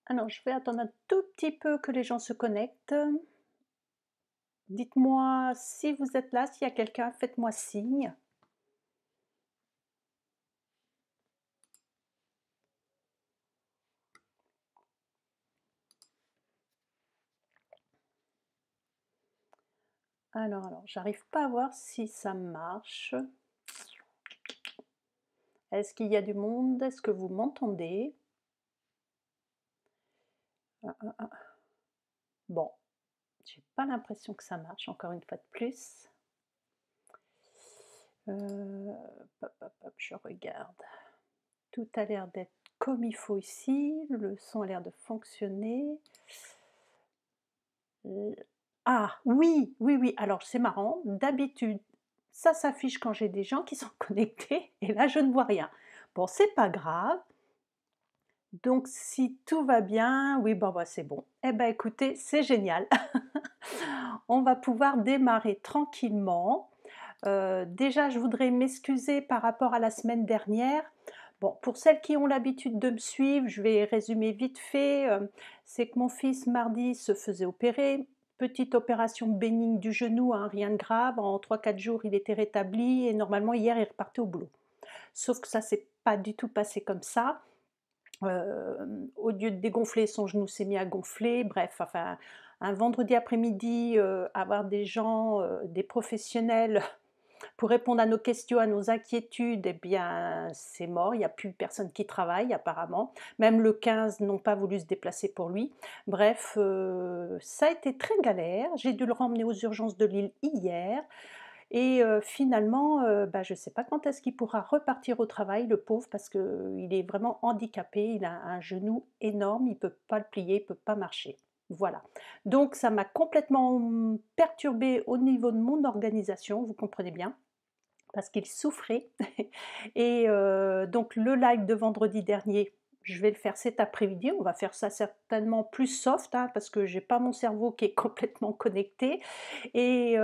Alors, je vais attendre un tout petit peu que les gens se connectent. Dites-moi si vous êtes là, s'il y a quelqu'un, faites-moi signe. Alors, j'arrive pas à voir si ça marche. Est-ce qu'il y a du monde? Est-ce que vous m'entendez? Ah, ah, ah. Bon, j'ai pas l'impression que ça marche, encore une fois de plus. Hop, hop, hop, je regarde. Tout a l'air d'être comme il faut ici. Le son a l'air de fonctionner. Ah oui, oui, oui, alors c'est marrant, d'habitude, ça s'affiche quand j'ai des gens qui sont connectés et là je ne vois rien. Bon, c'est pas grave, donc si tout va bien, oui, bon, bah, c'est bon. Eh ben écoutez, c'est génial. On va pouvoir démarrer tranquillement. Déjà, je voudrais m'excuser par rapport à la semaine dernière. Bon, pour celles qui ont l'habitude de me suivre, je vais résumer vite fait. C'est que mon fils, mardi, se faisait opérer. Petite opération bénigne du genou, hein, rien de grave. En 3-4 jours, il était rétabli et normalement, hier, il repartait au boulot. Sauf que ça s'est pas du tout passé comme ça. Au lieu de dégonfler, son genou s'est mis à gonfler. Bref, enfin, un vendredi après-midi, avoir des gens, des professionnels pour répondre à nos questions, à nos inquiétudes, eh bien, c'est mort, il n'y a plus personne qui travaille apparemment. Même le 15 n'ont pas voulu se déplacer pour lui. Bref, ça a été très galère. J'ai dû le remmener aux urgences de Lille hier et finalement, bah, je ne sais pas quand est-ce qu'il pourra repartir au travail, le pauvre, parce qu'il est vraiment handicapé. Il a un genou énorme, il ne peut pas le plier, il ne peut pas marcher. Voilà. Donc ça m'a complètement, perturbée au niveau de mon organisation, vous comprenez bien parce qu'il souffrait. Et donc le live de vendredi dernier, je vais le faire cet après-midi. On va faire ça certainement plus soft, hein, parce que j'ai pas mon cerveau qui est complètement connecté. Et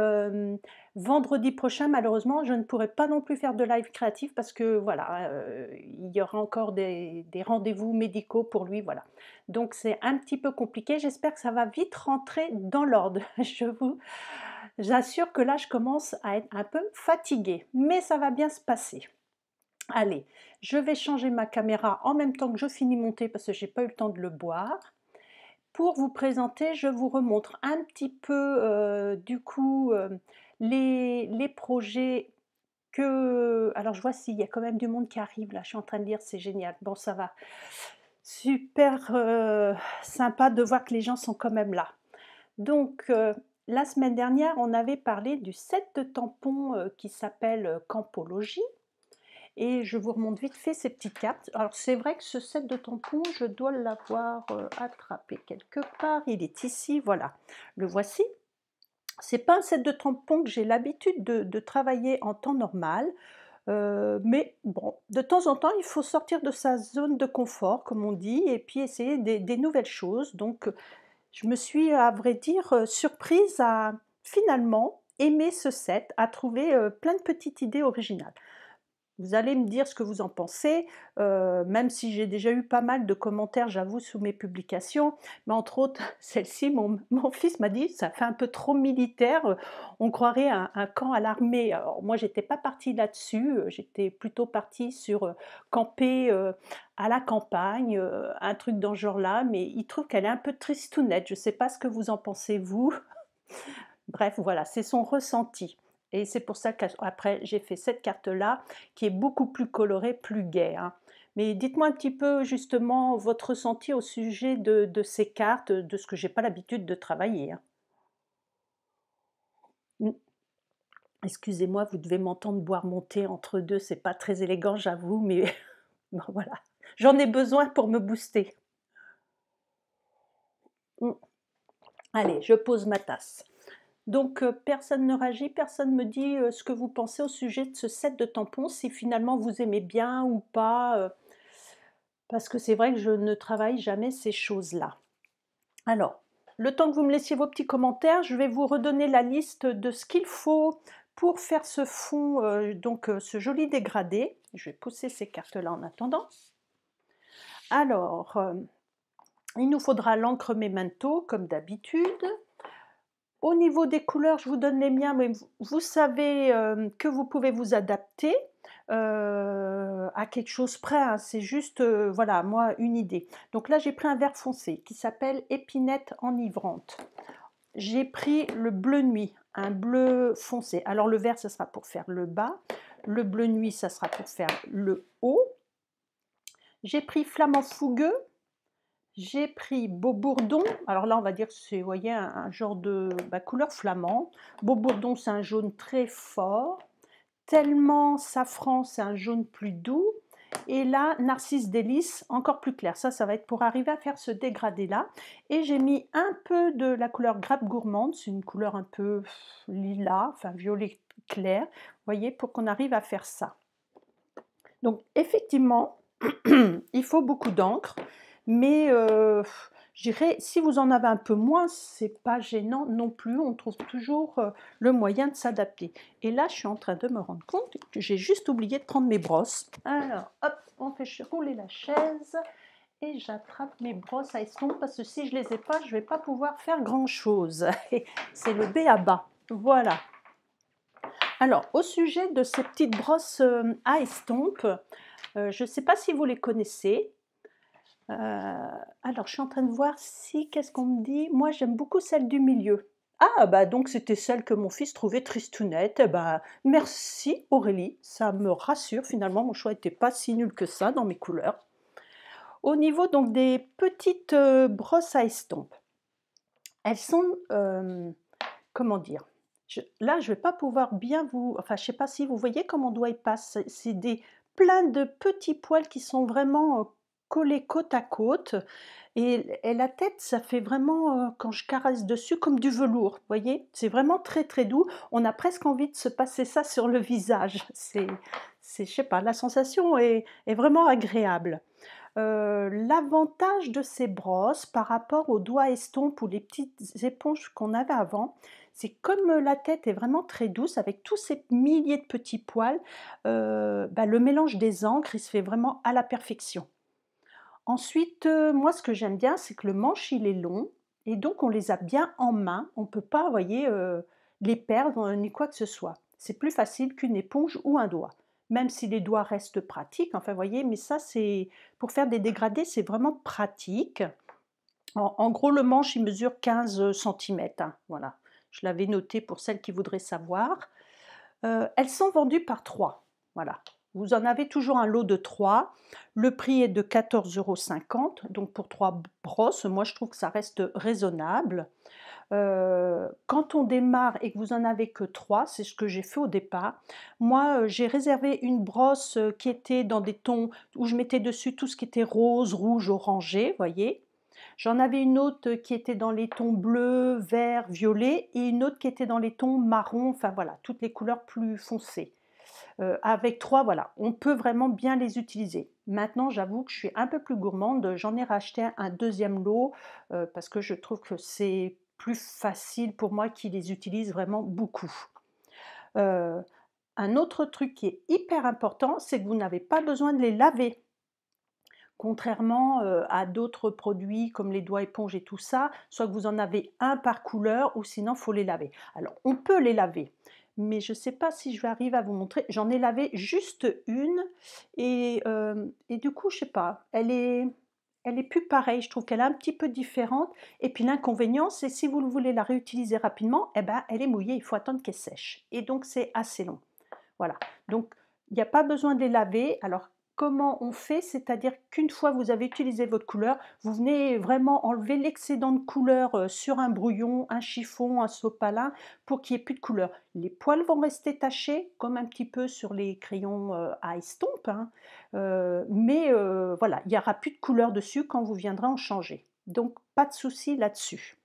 vendredi prochain, malheureusement, je ne pourrai pas non plus faire de live créatif parce que voilà, il y aura encore des rendez-vous médicaux pour lui, voilà. Donc c'est un petit peu compliqué. J'espère que ça va vite rentrer dans l'ordre. J'assure que là, je commence à être un peu fatiguée, mais ça va bien se passer. Allez, je vais changer ma caméra en même temps que je finis mon thé parce que j'ai pas eu le temps de le boire. Pour vous présenter, je vous remontre un petit peu, du coup, les projets que alors je vois s'il y a quand même du monde qui arrive là, je suis en train de lire, c'est génial. Bon, ça va. Super, sympa de voir que les gens sont quand même là. Donc, la semaine dernière, on avait parlé du set de tampons, qui s'appelle, Campologie, et je vous remonte vite fait ces petites cartes. Alors c'est vrai que ce set de tampons, je dois l'avoir, attrapé quelque part. Il est ici, voilà. Le voici. C'est pas un set de tampons que j'ai l'habitude de travailler en temps normal, mais bon, de temps en temps, il faut sortir de sa zone de confort, comme on dit, et puis essayer des nouvelles choses. Donc, je me suis, à vrai dire, surprise à finalement aimer ce set, à trouver, plein de petites idées originales. Vous allez me dire ce que vous en pensez, même si j'ai déjà eu pas mal de commentaires, j'avoue, sous mes publications, mais entre autres, celle-ci, mon fils m'a dit: «Ça fait un peu trop militaire, on croirait un camp à l'armée». Alors moi, j'étais pas partie là-dessus, j'étais plutôt partie sur, camper, à la campagne, un truc dans ce genre-là, mais il trouve qu'elle est un peu tristounette. Je sais pas ce que vous en pensez vous? Bref, voilà, c'est son ressenti et c'est pour ça qu'après j'ai fait cette carte-là qui est beaucoup plus colorée, plus gaie, hein. Mais dites-moi un petit peu justement votre ressenti au sujet de ces cartes, de ce que j'ai pas l'habitude de travailler, hein. Mmh. Excusez-moi, vous devez m'entendre boire mon thé entre 2, c'est pas très élégant j'avoue, mais bon voilà, j'en ai besoin pour me booster. Mmh. Allez, je pose ma tasse. Donc, personne ne réagit, personne me dit, ce que vous pensez au sujet de ce set de tampons, si finalement vous aimez bien ou pas, parce que c'est vrai que je ne travaille jamais ces choses-là. Alors, le temps que vous me laissiez vos petits commentaires, je vais vous redonner la liste de ce qu'il faut pour faire ce fond, donc ce joli dégradé. Je vais pousser ces cartes-là en attendant. Alors, Il nous faudra l'encre Memento, comme d'habitude. Au niveau des couleurs, je vous donne les miens, mais vous savez que vous pouvez vous adapter à quelque chose près, hein. C'est juste, voilà, moi, une idée. Donc là, j'ai pris un vert foncé qui s'appelle Épinette enivrante. J'ai pris le bleu nuit, un bleu foncé. Alors le vert, ça sera pour faire le bas. Le bleu nuit, ça sera pour faire le haut. J'ai pris flamand fougueux. J'ai pris Beau-Bourdon, alors là on va dire que c'est, vous voyez, un genre de couleur flamand. Beau-Bourdon, c'est un jaune très fort. Tellement Safran, c'est un jaune plus doux. Et là, Narcisse Délice, encore plus clair. Ça va être pour arriver à faire ce dégradé-là. Et j'ai mis un peu de la couleur Grappe Gourmande, c'est une couleur un peu lilas, enfin violet clair, vous voyez, pour qu'on arrive à faire ça. Donc effectivement, il faut beaucoup d'encre, mais je dirais, si vous en avez un peu moins, c'est pas gênant non plus, on trouve toujours le moyen de s'adapter. Et là, je suis en train de me rendre compte que j'ai juste oublié de prendre mes brosses. Alors, hop, on fait rouler la chaise et j'attrape mes brosses à estompe parce que si je les ai pas, je vais pas pouvoir faire grand-chose. C'est le b.a-ba. Voilà. Alors, au sujet de ces petites brosses à estompe, je ne sais pas si vous les connaissez. Alors, je suis en train de voir si, qu'est-ce qu'on me dit? Moi, j'aime beaucoup celle du milieu. Ah, bah donc c'était celle que mon fils trouvait tristounette. Eh bah, merci Aurélie, ça me rassure finalement, mon choix n'était pas si nul que ça dans mes couleurs. Au niveau donc des petites brosses à estompe, elles sont, comment dire? Là, je ne vais pas pouvoir bien vous... Enfin, je ne sais pas si vous voyez comment mon doigt y passe. C'est plein de petits poils qui sont vraiment collés côte à côte. Et la tête, ça fait vraiment, quand je caresse dessus, comme du velours. Vous voyez? C'est vraiment très très doux. On a presque envie de se passer ça sur le visage. Je sais pas, la sensation est vraiment agréable. L'avantage de ces brosses par rapport aux doigts estompes ou les petites éponges qu'on avait avant, c'est comme la tête est vraiment très douce avec tous ces milliers de petits poils, le mélange des encres, il se fait vraiment à la perfection. Ensuite, moi ce que j'aime bien, c'est que le manche il est long et donc on les a bien en main. On ne peut pas, vous voyez, les perdre ni quoi que ce soit. C'est plus facile qu'une éponge ou un doigt. Même si les doigts restent pratiques, enfin vous voyez, mais ça c'est pour faire des dégradés, c'est vraiment pratique. En gros, le manche il mesure 15 centimètres, hein, voilà. Je l'avais noté pour celles qui voudraient savoir. Elles sont vendues par 3, voilà. Vous en avez toujours un lot de 3. Le prix est de 14,50 €, donc pour 3 brosses, moi je trouve que ça reste raisonnable. Quand on démarre et que vous en avez que 3, c'est ce que j'ai fait au départ. Moi, j'ai réservé une brosse qui était dans des tons où je mettais dessus tout ce qui était rose, rouge, orangé, voyez. J'en avais une autre qui était dans les tons bleu, vert, violet et une autre qui était dans les tons marron, enfin voilà, toutes les couleurs plus foncées. Avec 3, voilà, on peut vraiment bien les utiliser. Maintenant, j'avoue que je suis un peu plus gourmande, j'en ai racheté un deuxième lot parce que je trouve que c'est plus facile pour moi qui les utilise vraiment beaucoup. Heu, un autre truc qui est hyper important, c'est que vous n'avez pas besoin de les laver. Contrairement à d'autres produits comme les doigts éponges et tout ça, soit que vous en avez un par couleur ou sinon il faut les laver. Alors on peut les laver, mais je ne sais pas si je vais arriver à vous montrer. J'en ai lavé juste une et du coup je sais pas, elle est plus pareille, je trouve qu'elle est un petit peu différente et puis l'inconvénient c'est si vous voulez la réutiliser rapidement, eh ben, elle est mouillée, il faut attendre qu'elle sèche et donc c'est assez long. Voilà, donc il n'y a pas besoin de les laver. Alors comment on fait? C'est-à-dire qu'une fois vous avez utilisé votre couleur, vous venez vraiment enlever l'excédent de couleur, sur un brouillon, un chiffon, un sopalin pour qu'il n'y ait plus de couleur. Les poils vont rester tachés comme un petit peu sur les crayons, à estompe, hein, mais voilà, il n'y aura plus de couleur dessus quand vous viendrez en changer. Donc pas de souci là-dessus.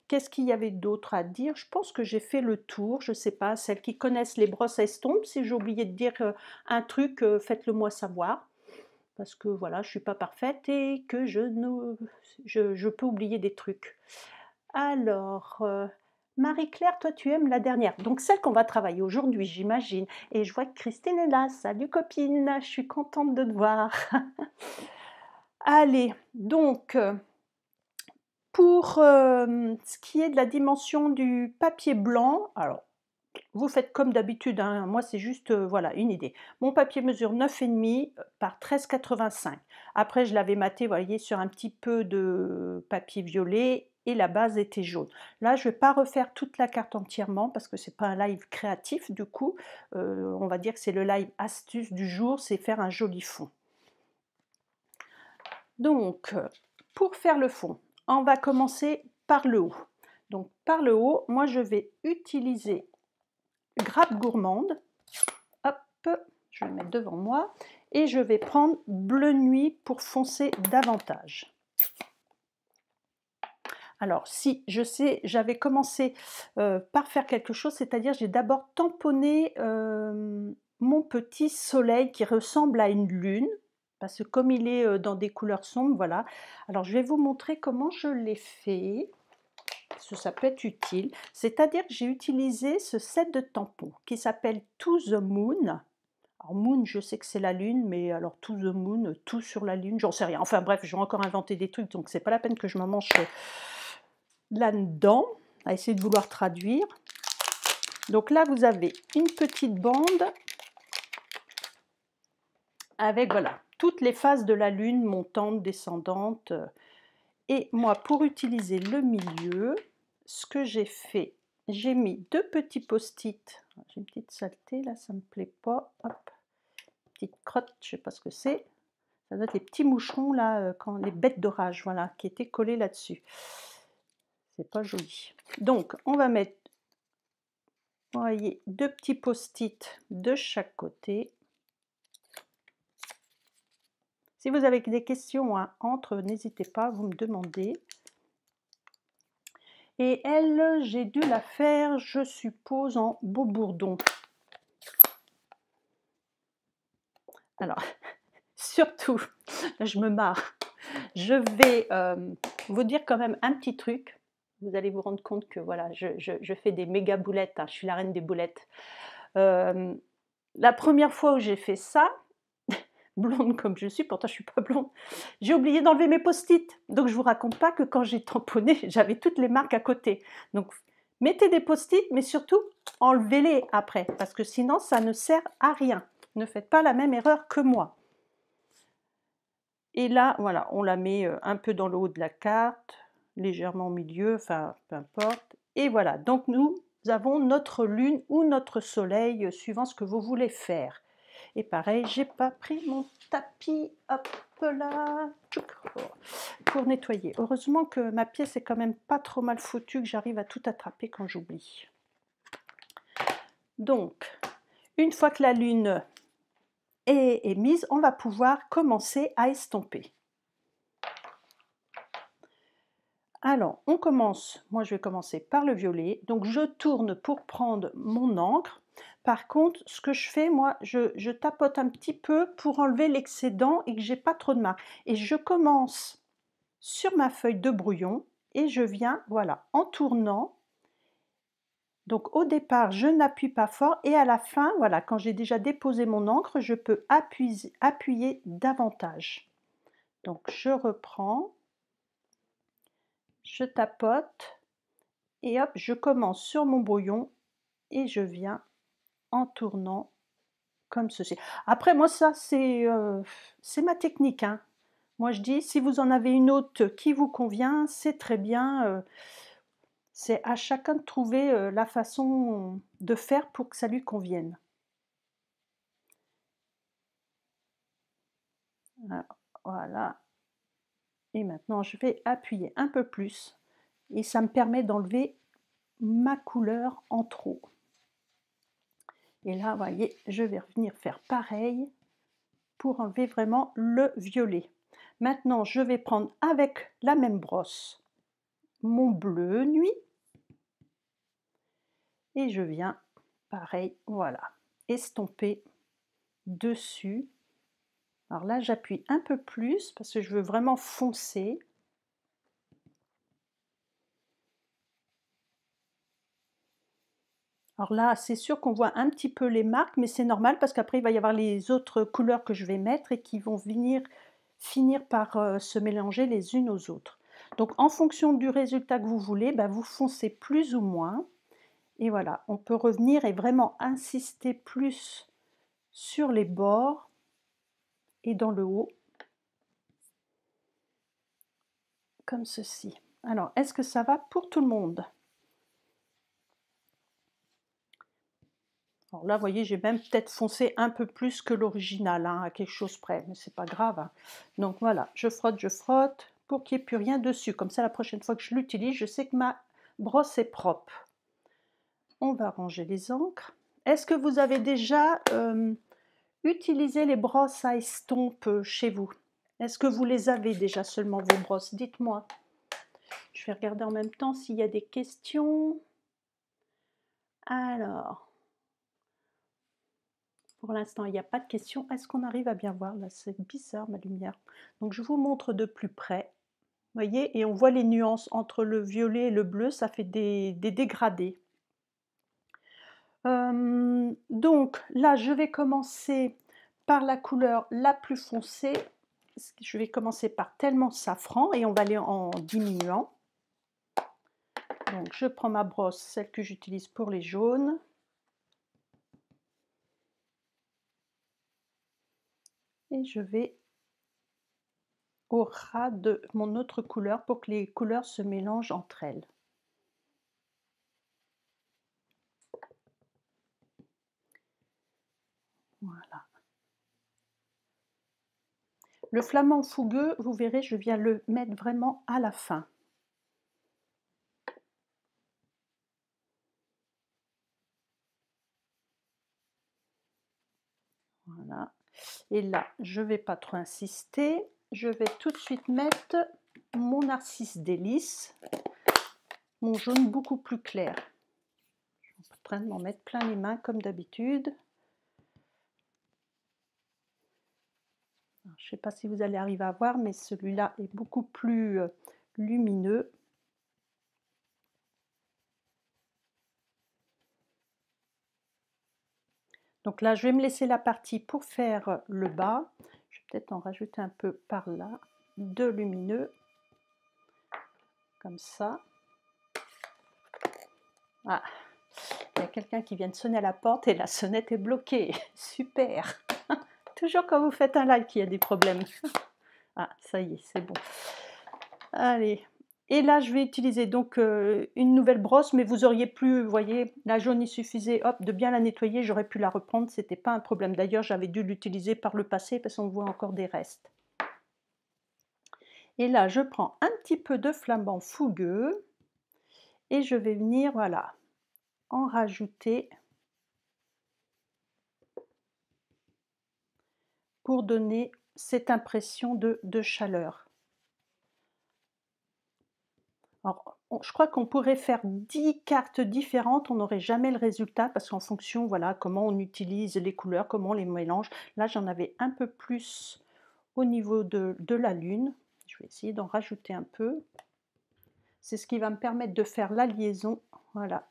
Qu'est-ce qu'il y avait d'autre à dire? Je pense que j'ai fait le tour, je ne sais pas, celles qui connaissent les brosses à estompe, si j'ai oublié de dire, un truc, faites-le moi savoir. Parce que voilà, je ne suis pas parfaite et que je peux oublier des trucs. Alors, Marie-Claire, toi tu aimes la dernière, donc celle qu'on va travailler aujourd'hui, j'imagine. Et je vois que Christine est là. Salut copine, je suis contente de te voir. Allez, donc Pour ce qui est de la dimension du papier blanc, alors vous faites comme d'habitude, hein, moi c'est juste voilà une idée. Mon papier mesure 9,5 par 13,85. Après je l'avais maté, vous voyez, sur un petit peu de papier violet et la base était jaune. Là je ne vais pas refaire toute la carte entièrement parce que c'est pas un live créatif du coup. On va dire que c'est le live astuce du jour, c'est faire un joli fond. Donc pour faire le fond, on va commencer par le haut. Donc par le haut, moi je vais utiliser Grappe Gourmande, hop, je vais le mettre devant moi, et je vais prendre Bleu Nuit pour foncer davantage. Alors si, je sais, j'avais commencé par faire quelque chose, c'est-à-dire j'ai d'abord tamponné mon petit soleil qui ressemble à une lune, parce que comme il est dans des couleurs sombres, voilà. Alors je vais vous montrer comment je l'ai fait. Parce que ça peut être utile, c'est-à-dire que j'ai utilisé ce set de tampons qui s'appelle To the Moon. Alors Moon, je sais que c'est la lune, mais alors To the Moon, tout sur la lune, j'en sais rien. Enfin bref, je vais encore inventer des trucs, donc c'est pas la peine que je me mange là-dedans, à essayer de vouloir traduire. Donc là, vous avez une petite bande avec, voilà, toutes les phases de la lune, montante, descendante. Et moi, pour utiliser le milieu, ce que j'ai fait, j'ai mis 2 petits post-it. J'ai une petite saleté là, ça me plaît pas. Hop, petite crotte, je sais pas ce que c'est. Ça doit être les petits moucherons là, quand les bêtes d'orage, voilà, qui étaient collés là-dessus. C'est pas joli. Donc, on va mettre, vous voyez, 2 petits post-it de chaque côté. Si vous avez des questions entre, n'hésitez pas, vous me demandez. Et elle, j'ai dû la faire, je suppose, en beau bourdon. Alors, surtout, là je me marre, je vais vous dire quand même un petit truc. Vous allez vous rendre compte que voilà, je fais des méga boulettes, hein, je suis la reine des boulettes. La première fois où j'ai fait ça, blonde comme je suis, pourtant je suis pas blonde, j'ai oublié d'enlever mes post-it. Donc je vous raconte pas que quand j'ai tamponné, j'avais toutes les marques à côté. Donc mettez des post-it, mais surtout enlevez-les après, parce que sinon ça ne sert à rien. Ne faites pas la même erreur que moi. Et là, voilà, on la met un peu dans le haut de la carte, légèrement au milieu, enfin peu importe. Et voilà, donc nous avons notre lune ou notre soleil, suivant ce que vous voulez faire. Et pareil, j'ai pas pris mon tapis, hop là, pour nettoyer. Heureusement que ma pièce est quand même pas trop mal foutue, que j'arrive à tout attraper quand j'oublie. Donc, une fois que la lune est mise, on va pouvoir commencer à estomper. Alors, on commence, moi je vais commencer par le violet, donc je tourne pour prendre mon encre. Par contre, ce que je fais, moi, je tapote un petit peu pour enlever l'excédent et que j'ai pas trop de marque. Et je commence sur ma feuille de brouillon et je viens, voilà, en tournant. Donc au départ, je n'appuie pas fort et à la fin, voilà, quand j'ai déjà déposé mon encre, je peux appuyer davantage. Donc je reprends. Je tapote et hop, je commence sur mon brouillon et je viens en tournant comme ceci. Après moi ça c'est ma technique, hein. Moi je dis si vous en avez une autre qui vous convient, c'est très bien. C'est à chacun de trouver la façon de faire pour que ça lui convienne. Voilà. Et maintenant je vais appuyer un peu plus et ça me permet d'enlever ma couleur en trop. Et là, vous voyez, je vais revenir faire pareil pour enlever vraiment le violet. Maintenant, je vais prendre avec la même brosse mon bleu nuit. Et je viens, pareil, voilà, estomper dessus. Alors là, j'appuie un peu plus parce que je veux vraiment foncer. Alors là, c'est sûr qu'on voit un petit peu les marques, mais c'est normal parce qu'après, il va y avoir les autres couleurs que je vais mettre et qui vont finir par se mélanger les unes aux autres. Donc en fonction du résultat que vous voulez, bah, vous foncez plus ou moins. Et voilà, on peut revenir et vraiment insister plus sur les bords et dans le haut, comme ceci. Alors, est-ce que ça va pour tout le monde? Alors là, vous voyez, j'ai même peut-être foncé un peu plus que l'original, hein, à quelque chose près, mais c'est pas grave, hein. Donc voilà, je frotte pour qu'il n'y ait plus rien dessus. Comme ça, la prochaine fois que je l'utilise, je sais que ma brosse est propre. On va ranger les encres. Est-ce que vous avez déjà utilisé les brosses à estompe chez vous? Est-ce que vous les avez déjà seulement, vos brosses? Dites-moi. Je vais regarder en même temps s'il y a des questions. Alors, pour l'instant, il n'y a pas de questions. Est-ce qu'on arrive à bien voir? Là, c'est bizarre ma lumière. Donc, je vous montre de plus près. Vous voyez? Et on voit les nuances entre le violet et le bleu. Ça fait des dégradés. Donc, là, je vais commencer par la couleur la plus foncée. Je vais commencer par tellement safran et on va aller en diminuant. Donc, je prends ma brosse, celle que j'utilise pour les jaunes. Et je vais au ras de mon autre couleur pour que les couleurs se mélangent entre elles. Voilà. Le flamant fougueux, vous verrez, je viens le mettre vraiment à la fin. Voilà. Et là, je ne vais pas trop insister. Je vais tout de suite mettre mon narcisse délice, mon jaune beaucoup plus clair. Je suis en train de m'en mettre plein les mains comme d'habitude. Je ne sais pas si vous allez arriver à voir, mais celui-là est beaucoup plus lumineux. Donc là, je vais me laisser la partie pour faire le bas. Je vais peut-être en rajouter un peu par là, de lumineux, comme ça. Ah, il y a quelqu'un qui vient de sonner à la porte et la sonnette est bloquée. Super. Toujours quand vous faites un live qu'il y a des problèmes. Ah, ça y est, c'est bon. Allez. Et là, je vais utiliser donc une nouvelle brosse, mais vous auriez pu, vous voyez, la jaune, il suffisait hop, de bien la nettoyer, j'aurais pu la reprendre, c'était pas un problème. D'ailleurs, j'avais dû l'utiliser par le passé parce qu'on voit encore des restes. Et là, je prends un petit peu de flamant fougueux et je vais venir, voilà, en rajouter pour donner cette impression de chaleur. Alors, je crois qu'on pourrait faire 10 cartes différentes, on n'aurait jamais le résultat parce qu'en fonction, voilà, comment on utilise les couleurs, comment on les mélange. Là, j'en avais un peu plus au niveau de la lune. Je vais essayer d'en rajouter un peu. C'est ce qui va me permettre de faire la liaison, voilà,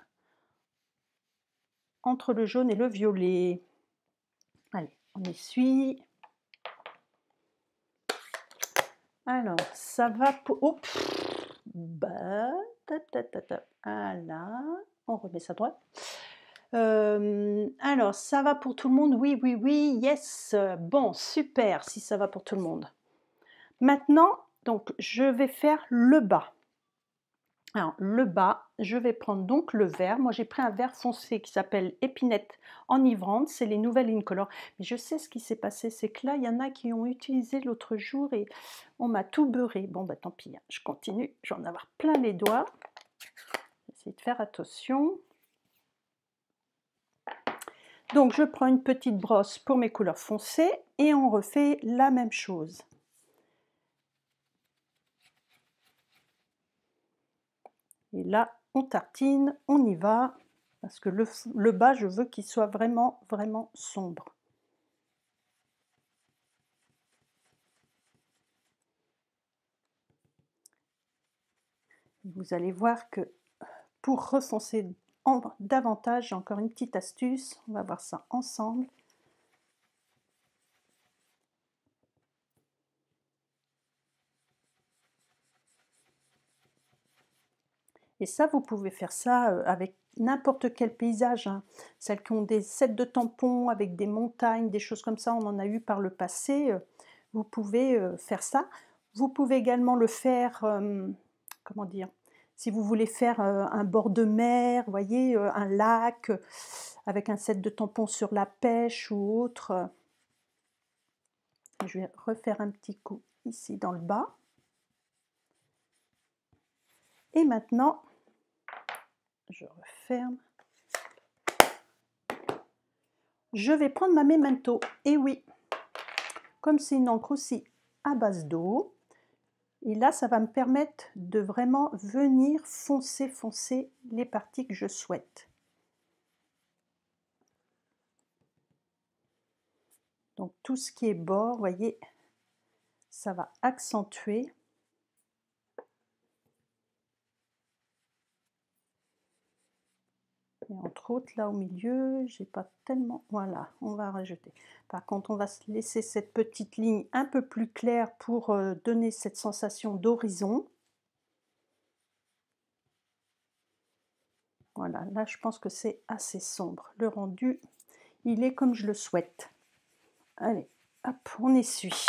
entre le jaune et le violet. Allez, on essuie. Alors, ça va pour... Oh, bah, voilà, on remet ça droit. Alors, ça va pour tout le monde? Oui, oui, oui, yes. Bon, super, si ça va pour tout le monde. Maintenant, donc, je vais faire le bas. Alors, le bas, je vais prendre donc le vert. Moi, j'ai pris un vert foncé qui s'appelle Épinette enivrante. C'est les nouvelles Incolor. Mais je sais ce qui s'est passé, c'est que là, il y en a qui ont utilisé l'autre jour et on m'a tout beurré. Bon, bah tant pis, hein, je continue. Je vais en avoir plein les doigts. Essayez de faire attention. Donc, je prends une petite brosse pour mes couleurs foncées et on refait la même chose. Et là, on tartine, on y va, parce que le bas, je veux qu'il soit vraiment, vraiment sombre. Vous allez voir que pour refoncer davantage, j'ai encore une petite astuce, on va voir ça ensemble. Et ça, vous pouvez faire ça, avec n'importe quel paysage, hein. Celles qui ont des sets de tampons avec des montagnes, des choses comme ça, on en a eu par le passé, vous pouvez, faire ça. Vous pouvez également le faire, comment dire? Si vous voulez faire, un bord de mer, vous voyez, un lac, avec un set de tampons sur la pêche ou autre, je vais refaire un petit coup ici dans le bas. Et maintenant, je referme. Je vais prendre ma Memento, et oui, comme c'est une encre aussi à base d'eau, et là ça va me permettre de vraiment venir foncer les parties que je souhaite. Donc tout ce qui est bord, vous voyez, ça va accentuer. Et entre autres, là au milieu, j'ai pas tellement... Voilà, on va rajouter. Par contre, on va se laisser cette petite ligne un peu plus claire pour donner cette sensation d'horizon. Voilà, là je pense que c'est assez sombre. Le rendu, il est comme je le souhaite. Allez, hop, on essuie.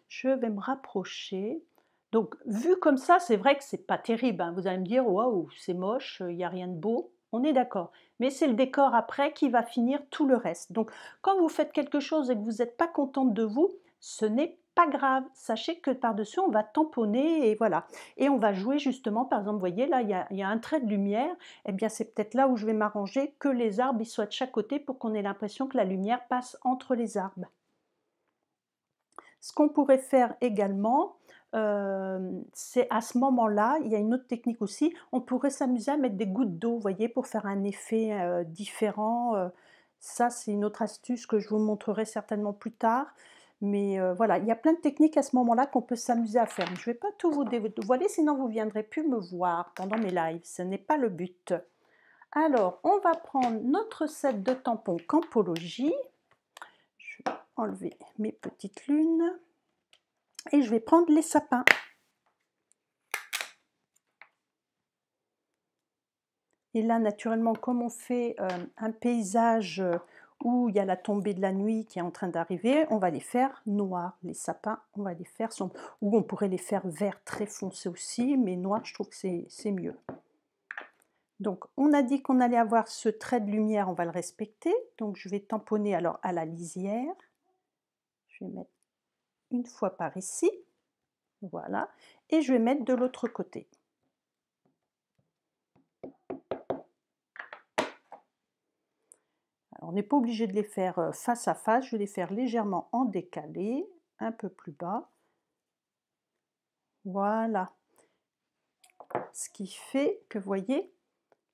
Je vais me rapprocher. Donc, vu comme ça, c'est vrai que c'est pas terrible, hein. Vous allez me dire, waouh, c'est moche, il n'y a rien de beau. On est d'accord. Mais c'est le décor après qui va finir tout le reste. Donc, quand vous faites quelque chose et que vous n'êtes pas contente de vous, ce n'est pas grave. Sachez que par-dessus, on va tamponner et voilà. Et on va jouer justement, par exemple, vous voyez, là, il y a un trait de lumière. Eh bien, c'est peut-être là où je vais m'arranger que les arbres ils soient de chaque côté pour qu'on ait l'impression que la lumière passe entre les arbres. Ce qu'on pourrait faire également, c'est à ce moment-là, il y a une autre technique aussi, on pourrait s'amuser à mettre des gouttes d'eau, vous voyez, pour faire un effet, différent, ça c'est une autre astuce que je vous montrerai certainement plus tard. Mais, voilà, il y a plein de techniques à ce moment-là qu'on peut s'amuser à faire. Je ne vais pas tout vous dévoiler, sinon vous ne viendrez plus me voir pendant mes lives, ce n'est pas le but. Alors, on va prendre notre set de tampons Campologie. Je vais enlever mes petites lunes et je vais prendre les sapins. Et là, naturellement, comme on fait un paysage où il y a la tombée de la nuit qui est en train d'arriver, on va les faire noirs, les sapins, on va les faire sombres. Ou on pourrait les faire vert très foncé aussi, mais noir, je trouve que c'est mieux. Donc, on a dit qu'on allait avoir ce trait de lumière, on va le respecter. Donc, je vais tamponner alors à la lisière. Je vais mettre une fois par ici. Voilà. Et je vais mettre de l'autre côté. Alors, on n'est pas obligé de les faire face à face, je vais les faire légèrement en décalé, un peu plus bas. Voilà. Ce qui fait que, vous voyez,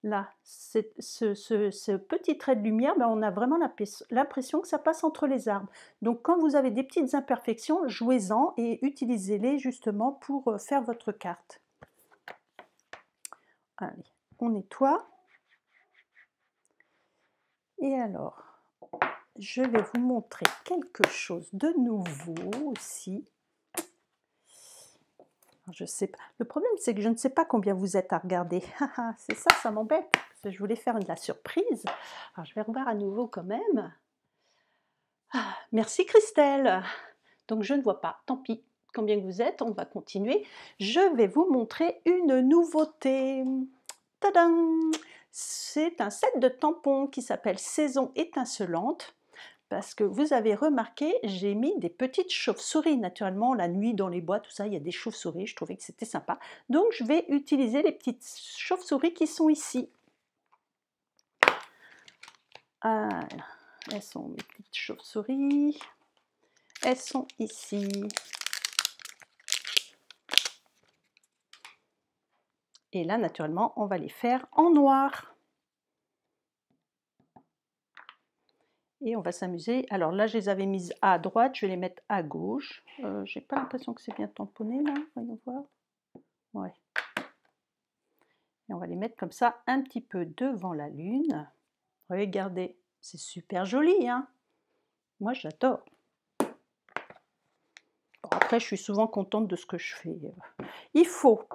là, ce petit trait de lumière, ben, on a vraiment l'impression que ça passe entre les arbres. Donc quand vous avez des petites imperfections, jouez-en et utilisez-les justement pour faire votre carte. Allez, on nettoie. Et alors, je vais vous montrer quelque chose de nouveau aussi. Alors, je sais pas. Le problème, c'est que je ne sais pas combien vous êtes à regarder. C'est ça, ça m'embête. Parce que je voulais faire de la surprise. Alors, je vais revoir à nouveau quand même. Ah, merci Christelle. Donc, je ne vois pas. Tant pis. Combien que vous êtes, on va continuer. Je vais vous montrer une nouveauté. Tadam! C'est un set de tampons qui s'appelle Saison étincelante. Parce que vous avez remarqué, j'ai mis des petites chauves-souris. Naturellement, la nuit dans les bois, tout ça, il y a des chauves-souris. Je trouvais que c'était sympa. Donc, je vais utiliser les petites chauves-souris qui sont ici. Alors, elles sont mes petites chauves-souris. Elles sont ici. Et là, naturellement, on va les faire en noir. Et on va s'amuser. Alors là, je les avais mises à droite, je vais les mettre à gauche. J'ai pas l'impression que c'est bien tamponné là, voyons voir. Ouais. Et on va les mettre comme ça, un petit peu devant la lune. Regardez, c'est super joli, hein. Moi, j'adore. Bon, après, après je suis souvent contente de ce que je fais. Il faut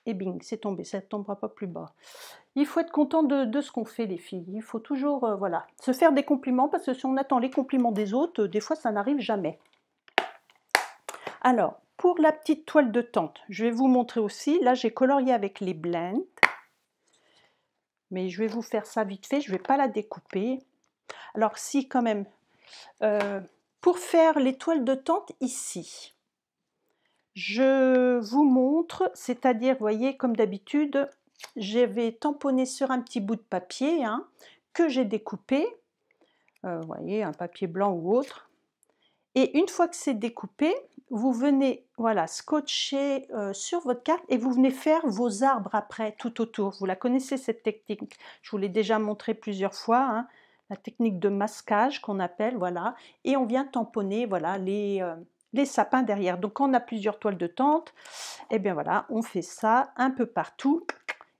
et bing, c'est tombé, ça ne tombera pas plus bas. Il faut être content de ce qu'on fait les filles, il faut toujours, voilà, se faire des compliments parce que si on attend les compliments des autres, des fois ça n'arrive jamais. Alors, pour la petite toile de tente, je vais vous montrer aussi, là j'ai colorié avec les blends, mais je vais vous faire ça vite fait, je ne vais pas la découper. Alors si quand même, pour faire les toiles de tente ici, je vous montre, c'est-à-dire, vous voyez, comme d'habitude, je vais tamponner sur un petit bout de papier hein, que j'ai découpé, vous voyez, un papier blanc ou autre. Et une fois que c'est découpé, vous venez voilà, scotcher sur votre carte et vous venez faire vos arbres après, tout autour. Vous la connaissez cette technique, je vous l'ai déjà montré plusieurs fois, hein, la technique de masquage qu'on appelle, voilà. Et on vient tamponner voilà, les sapins derrière. Donc quand on a plusieurs toiles de tente, et bien voilà, on fait ça un peu partout.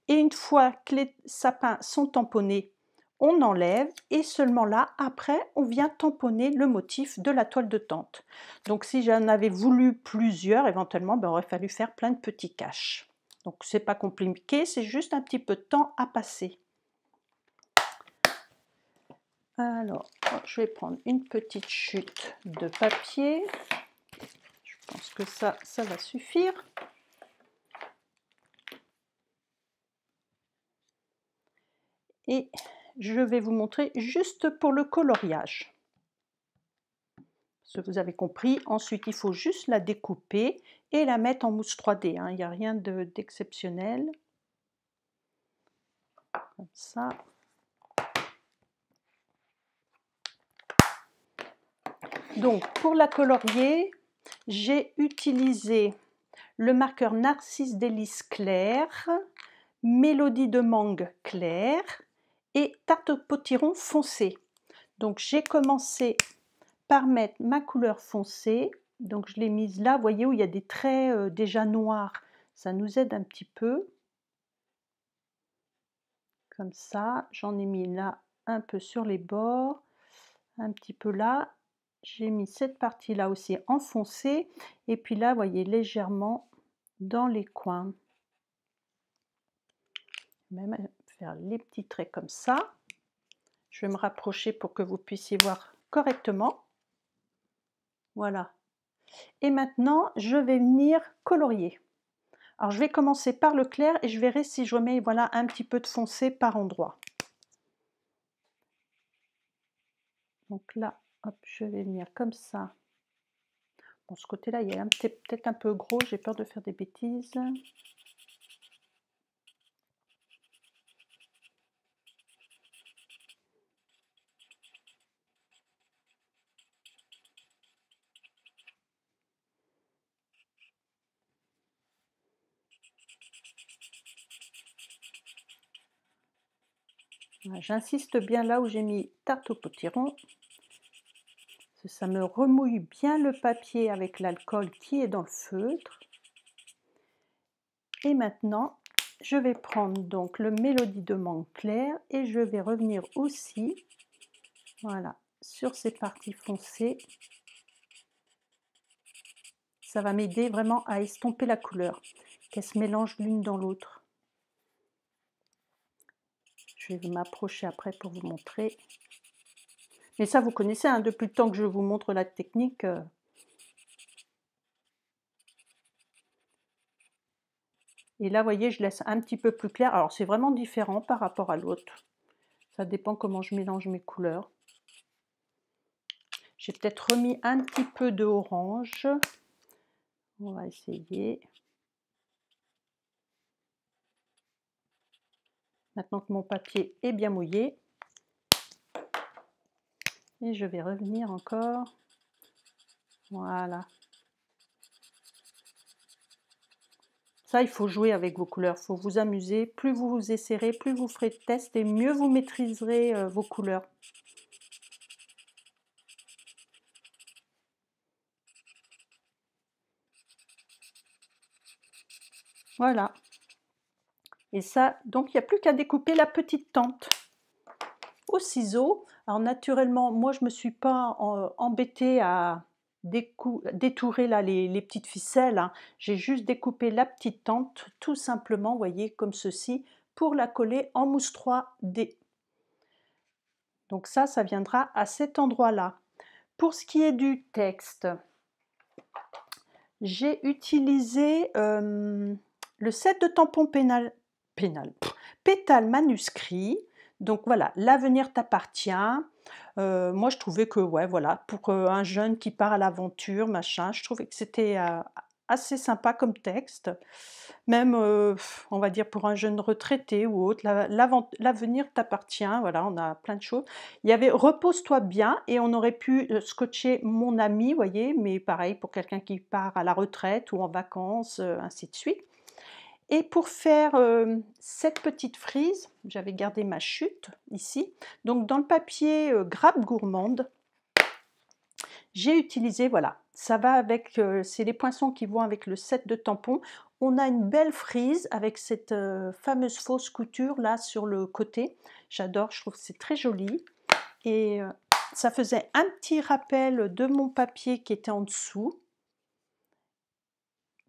Et une fois que les sapins sont tamponnés, on enlève et seulement là, après, on vient tamponner le motif de la toile de tente. Donc si j'en avais voulu plusieurs, éventuellement, ben, il aurait fallu faire plein de petits caches. Donc c'est pas compliqué, c'est juste un petit peu de temps à passer. Alors, je vais prendre une petite chute de papier. Je pense que ça va suffire. Et je vais vous montrer juste pour le coloriage. Ce que vous avez compris, ensuite il faut juste la découper et la mettre en mousse 3D, hein. Il n'y a rien d'exceptionnel. Comme ça. Donc pour la colorier, j'ai utilisé le marqueur Narcisse Délice clair, Mélodie de mangue clair et Tarte au potiron foncé. Donc j'ai commencé par mettre ma couleur foncée, donc je l'ai mise là, vous voyez où il y a des traits déjà noirs, ça nous aide un petit peu. Comme ça, j'en ai mis là un peu sur les bords, un petit peu là. J'ai mis cette partie-là aussi en foncé, et puis là, vous voyez, légèrement dans les coins. Même faire les petits traits comme ça. Je vais me rapprocher pour que vous puissiez voir correctement. Voilà. Et maintenant, je vais venir colorier. Alors, je vais commencer par le clair et je verrai si je remets voilà, un petit peu de foncé par endroit. Donc là, hop, je vais venir comme ça. Bon, ce côté-là, il est peut-être un peu gros, j'ai peur de faire des bêtises. Voilà, j'insiste bien là où j'ai mis tarte au potiron. Ça me remouille bien le papier avec l'alcool qui est dans le feutre. Et maintenant, je vais prendre donc le Mélodie de mangue clair et je vais revenir aussi, voilà, sur ces parties foncées. Ça va m'aider vraiment à estomper la couleur, qu'elle se mélange l'une dans l'autre. Je vais m'approcher après pour vous montrer. Mais ça, vous connaissez, hein, depuis le temps que je vous montre la technique. Et là, vous voyez, je laisse un petit peu plus clair. Alors, c'est vraiment différent par rapport à l'autre. Ça dépend comment je mélange mes couleurs. J'ai peut-être remis un petit peu de orange. On va essayer. Maintenant que mon papier est bien mouillé. Et je vais revenir encore. Voilà. Ça, il faut jouer avec vos couleurs, il faut vous amuser. Plus vous vous essaierez, plus vous ferez de tests et mieux vous maîtriserez vos couleurs. Voilà. Et ça, donc il n'y a plus qu'à découper la petite tente au ciseau. Alors naturellement, moi je me suis pas embêtée à détourer là les petites ficelles, hein. J'ai juste découpé la petite tente tout simplement, vous voyez, comme ceci, pour la coller en mousse 3D. Donc ça viendra à cet endroit-là. Pour ce qui est du texte, j'ai utilisé le set de tampons pétales manuscrits. Donc voilà, l'avenir t'appartient. Moi je trouvais que ouais, voilà, pour un jeune qui part à l'aventure, machin, je trouvais que c'était assez sympa comme texte. Même, on va dire pour un jeune retraité ou autre, l'avenir t'appartient, voilà, on a plein de choses. Il y avait repose-toi bien et on aurait pu scotcher mon ami, vous voyez, mais pareil pour quelqu'un qui part à la retraite ou en vacances, ainsi de suite. Et pour faire cette petite frise, j'avais gardé ma chute ici, donc dans le papier grappe gourmande, j'ai utilisé, voilà, ça va avec, c'est les poinçons qui vont avec le set de tampons. On a une belle frise avec cette fameuse fausse couture là sur le côté. J'adore, je trouve que c'est très joli. Et ça faisait un petit rappel de mon papier qui était en dessous.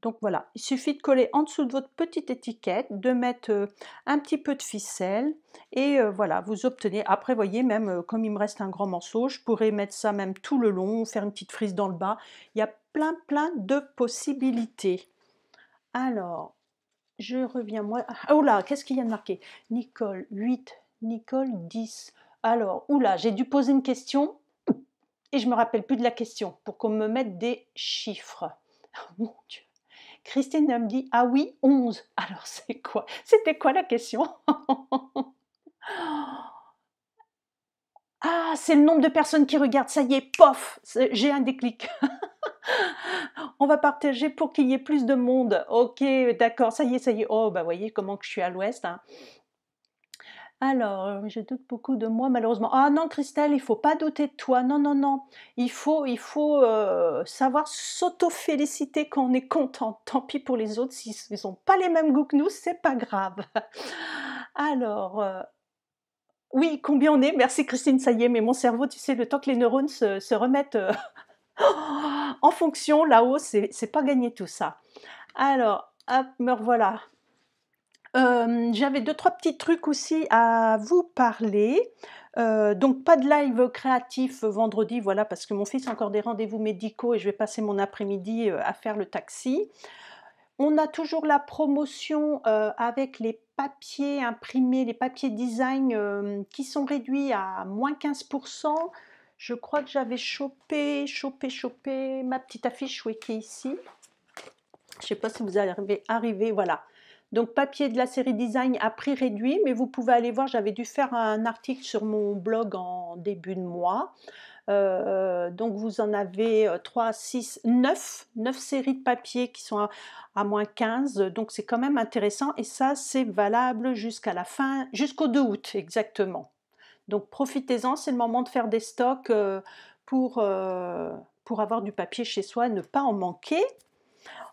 Donc voilà, il suffit de coller en dessous de votre petite étiquette, de mettre un petit peu de ficelle et voilà, vous obtenez. Après, voyez, même comme il me reste un grand morceau, je pourrais mettre ça même tout le long, faire une petite frise dans le bas. Il y a plein de possibilités. Alors, je reviens moi. Oh là, qu'est-ce qu'il y a de marqué? Nicole 8, Nicole 10. Alors, oula, j'ai dû poser une question et je me rappelle plus de la question pour qu'on me mette des chiffres. Oh mon Dieu. Christine me dit: «Ah oui, 11». Alors c'est quoi? C'était quoi la question? Ah, c'est le nombre de personnes qui regardent, ça y est, pof! J'ai un déclic. On va partager pour qu'il y ait plus de monde. OK, d'accord, ça y est, ça y est. Oh, bah, voyez comment que je suis à l'ouest, hein. Alors, je doute beaucoup de moi malheureusement. Ah non Christelle, il faut pas douter de toi. Non, non, non. Il faut, savoir s'auto-féliciter quand on est content. Tant pis pour les autres, s'ils ont pas les mêmes goûts que nous, c'est pas grave. Alors, oui, combien on est? Merci Christine, ça y est, mais mon cerveau, tu sais, le temps que les neurones se remettent, en fonction, là-haut, c'est pas gagné tout ça. Alors, hop, me revoilà. J'avais 2-3 petits trucs aussi à vous parler. Donc pas de live créatif vendredi, voilà, parce que mon fils a encore des rendez-vous médicaux et je vais passer mon après-midi, à faire le taxi. On a toujours la promotion, avec les papiers imprimés, les papiers design, qui sont réduits à -15%. Je crois que j'avais chopé ma petite affiche, oui, qui est ici. Je ne sais pas si vous arrivez, voilà. Donc papier de la série design à prix réduit, mais vous pouvez aller voir, j'avais dû faire un article sur mon blog en début de mois. Donc vous en avez 3, 6, 9 séries de papier qui sont à -15, donc c'est quand même intéressant et ça c'est valable jusqu'à la fin, jusqu'au 2 août exactement. Donc profitez-en, c'est le moment de faire des stocks pour, euh, pour avoir du papier chez soi et ne pas en manquer.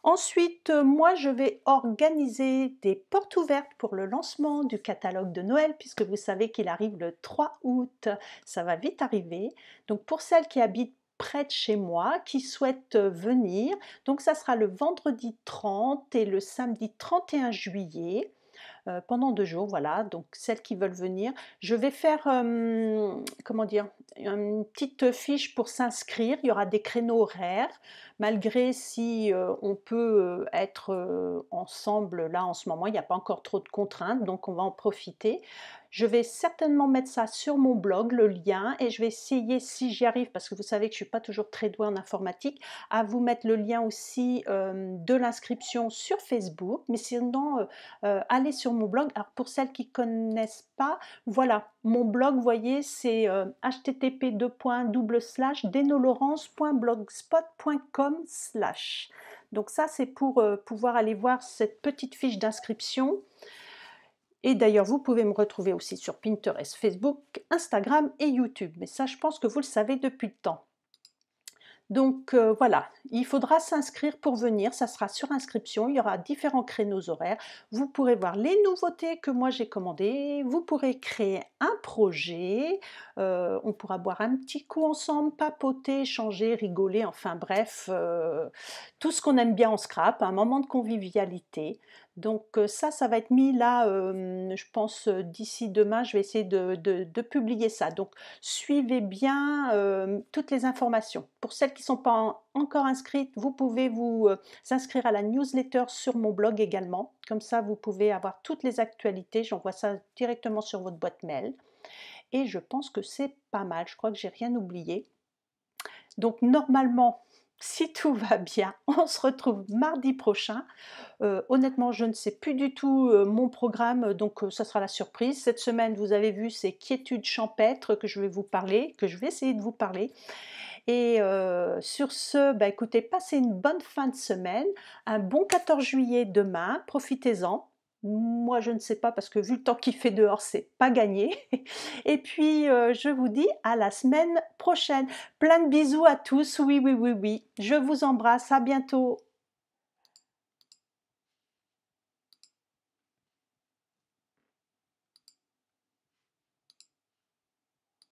Ensuite, moi je vais organiser des portes ouvertes pour le lancement du catalogue de Noël puisque vous savez qu'il arrive le 3 août. Ça va vite arriver. Donc pour celles qui habitent près de chez moi, qui souhaitent venir, donc ça sera le vendredi 30 et le samedi 31 juillet. Pendant 2 jours, voilà, donc celles qui veulent venir. Je vais faire, comment dire? Une petite fiche pour s'inscrire. Il y aura des créneaux horaires, malgré si, on peut, être, ensemble là en ce moment, il n'y a pas encore trop de contraintes, donc on va en profiter. Je vais certainement mettre ça sur mon blog, le lien, et je vais essayer, si j'y arrive, parce que vous savez que je ne suis pas toujours très douée en informatique, à vous mettre le lien aussi, de l'inscription sur Facebook. Mais sinon, allez sur mon blog. Alors pour celles qui ne connaissent pas, voilà, mon blog, vous voyez, c'est http://denolorance.blogspot.com/. Donc ça, c'est pour pouvoir aller voir cette petite fiche d'inscription. Et d'ailleurs, vous pouvez me retrouver aussi sur Pinterest, Facebook, Instagram et YouTube. Mais ça, je pense que vous le savez depuis le temps. Donc voilà, il faudra s'inscrire pour venir, ça sera sur inscription, il y aura différents créneaux horaires. Vous pourrez voir les nouveautés que moi j'ai commandées, vous pourrez créer un projet, on pourra boire un petit coup ensemble, papoter, échanger, rigoler, enfin bref, tout ce qu'on aime bien en scrap, un moment de convivialité. Donc ça va être mis là, je pense, d'ici demain, je vais essayer de publier ça. Donc suivez bien, toutes les informations. Pour celles qui ne sont pas encore inscrites, vous pouvez vous, inscrire à la newsletter sur mon blog également. Comme ça, vous pouvez avoir toutes les actualités, j'envoie ça directement sur votre boîte mail et je pense que c'est pas mal, je crois que j'ai rien oublié. Donc normalement, si tout va bien, on se retrouve mardi prochain. Honnêtement, je ne sais plus du tout, mon programme, donc ça sera la surprise. Cette semaine, vous avez vu, c'est quiétude champêtre que je vais vous parler, que je vais essayer de vous parler et sur ce, bah, écoutez, passez une bonne fin de semaine, un bon 14 juillet demain, profitez-en. Moi, je ne sais pas parce que vu le temps qu'il fait dehors, c'est pas gagné et puis, je vous dis à la semaine prochaine. Plein de bisous à tous, oui, oui, oui, oui. Je vous embrasse, à bientôt.